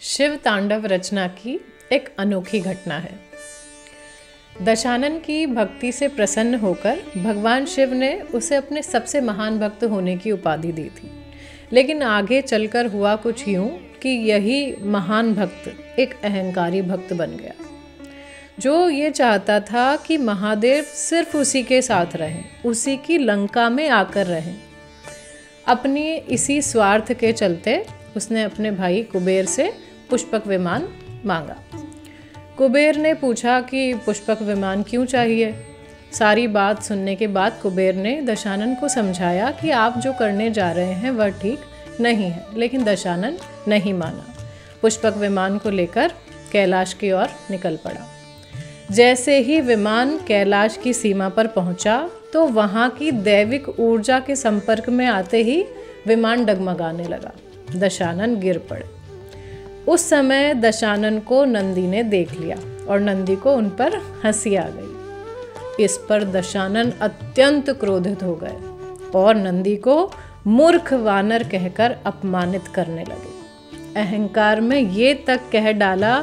शिव तांडव रचना की एक अनोखी घटना है। दशानन की भक्ति से प्रसन्न होकर भगवान शिव ने उसे अपने सबसे महान भक्त होने की उपाधि दी थी। लेकिन आगे चलकर हुआ कुछ यूं कि यही महान भक्त एक अहंकारी भक्त बन गया, जो ये चाहता था कि महादेव सिर्फ उसी के साथ रहें, उसी की लंका में आकर रहें। अपनी इसी स्वार्थ के चलते उसने अपने भाई कुबेर से पुष्पक विमान मांगा। कुबेर ने पूछा कि पुष्पक विमान क्यों चाहिए। सारी बात सुनने के बाद कुबेर ने दशानन को समझाया कि आप जो करने जा रहे हैं वह ठीक नहीं है, लेकिन दशानन नहीं माना। पुष्पक विमान को लेकर कैलाश की ओर निकल पड़ा। जैसे ही विमान कैलाश की सीमा पर पहुंचा तो वहां की दैविक ऊर्जा के संपर्क में आते ही विमान डगमगाने लगा। दशानन गिर पड़े। उस समय दशानन को नंदी ने देख लिया और नंदी को उन पर हंसी आ गई। इस पर दशानन अत्यंत क्रोधित हो गए और नंदी को मूर्ख वानर कहकर अपमानित करने लगे। अहंकार में ये तक कह डाला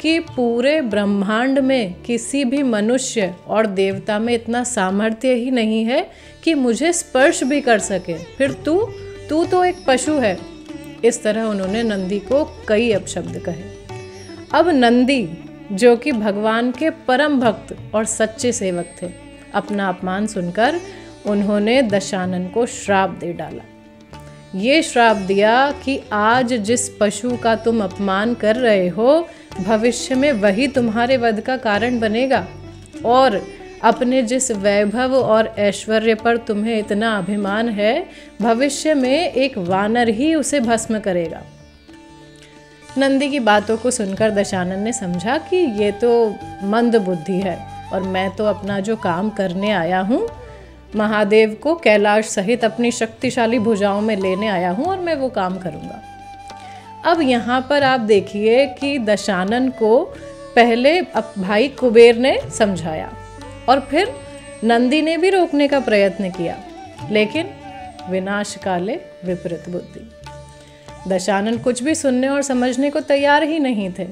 कि पूरे ब्रह्मांड में किसी भी मनुष्य और देवता में इतना सामर्थ्य ही नहीं है कि मुझे स्पर्श भी कर सके, फिर तू तो एक पशु है। इस तरह उन्होंने नंदी को कई अपशब्द कहे। अब नंदी, जो कि भगवान के परम भक्त और सच्चे सेवक थे, अपना अपमान सुनकर उन्होंने दशानन को श्राप दे डाला। ये श्राप दिया कि आज जिस पशु का तुम अपमान कर रहे हो, भविष्य में वही तुम्हारे वध का कारण बनेगा, और अपने जिस वैभव और ऐश्वर्य पर तुम्हें इतना अभिमान है, भविष्य में एक वानर ही उसे भस्म करेगा। नंदी की बातों को सुनकर दशानन ने समझा कि ये तो मंद बुद्धि है और मैं तो अपना जो काम करने आया हूँ, महादेव को कैलाश सहित अपनी शक्तिशाली भुजाओं में लेने आया हूँ और मैं वो काम करूँगा। अब यहाँ पर आप देखिए कि दशानन को पहले भाई कुबेर ने समझाया और फिर नंदी ने भी रोकने का प्रयत्न किया, लेकिन विनाश काले विपरीत बुद्धि। दशानन कुछ भी सुनने और समझने को तैयार ही नहीं थे,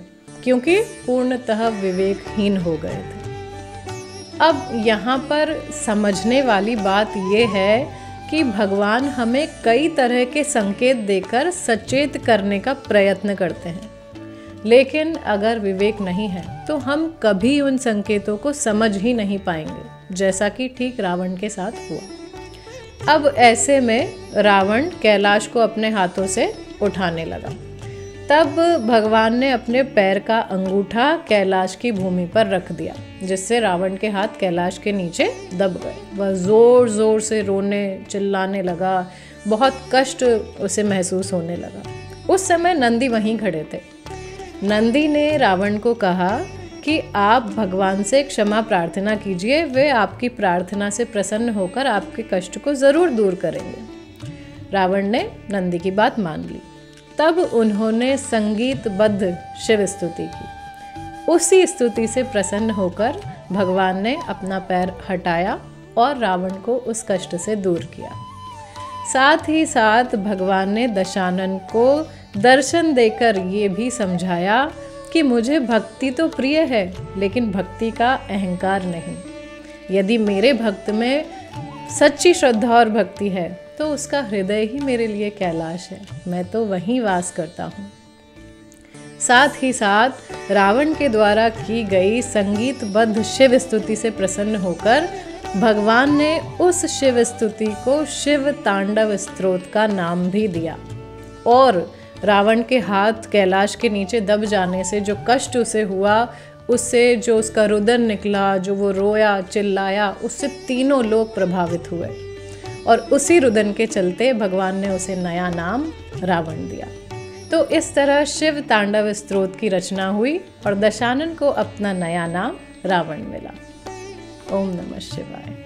क्योंकि पूर्णतः विवेकहीन हो गए थे। अब यहाँ पर समझने वाली बात यह है कि भगवान हमें कई तरह के संकेत देकर सचेत करने का प्रयत्न करते हैं, लेकिन अगर विवेक नहीं है तो हम कभी उन संकेतों को समझ ही नहीं पाएंगे, जैसा कि ठीक रावण के साथ हुआ। अब ऐसे में रावण कैलाश को अपने हाथों से उठाने लगा। तब भगवान ने अपने पैर का अंगूठा कैलाश की भूमि पर रख दिया, जिससे रावण के हाथ कैलाश के नीचे दब गए। वह जोर जोर से रोने चिल्लाने लगा, बहुत कष्ट उसे महसूस होने लगा। उस समय नंदी वहीं खड़े थे। नंदी ने रावण को कहा कि आप भगवान से क्षमा प्रार्थना कीजिए, वे आपकी प्रार्थना से प्रसन्न होकर आपके कष्ट को ज़रूर दूर करेंगे। रावण ने नंदी की बात मान ली। तब उन्होंने संगीतबद्ध शिव स्तुति की। उसी स्तुति से प्रसन्न होकर भगवान ने अपना पैर हटाया और रावण को उस कष्ट से दूर किया। साथ ही साथ भगवान ने दशानन को दर्शन देकर ये भी समझाया कि मुझे भक्ति तो प्रिय है, लेकिन भक्ति का अहंकार नहीं। यदि मेरे भक्त में सच्ची श्रद्धा और भक्ति है तो उसका हृदय ही मेरे लिए कैलाश है, मैं तो वहीं वास करता हूँ। साथ ही साथ रावण के द्वारा की गई संगीतबद्ध शिव स्तुति से प्रसन्न होकर भगवान ने उस शिव स्तुति को शिव तांडव स्तोत्र का नाम भी दिया, और रावण के हाथ कैलाश के नीचे दब जाने से जो कष्ट उसे हुआ, उससे जो उसका रुदन निकला, जो वो रोया चिल्लाया, उससे तीनों लोग प्रभावित हुए, और उसी रुदन के चलते भगवान ने उसे नया नाम रावण दिया। तो इस तरह शिव तांडव स्तोत्र की रचना हुई और दशानन को अपना नया नाम रावण मिला। ओम नमः शिवाय।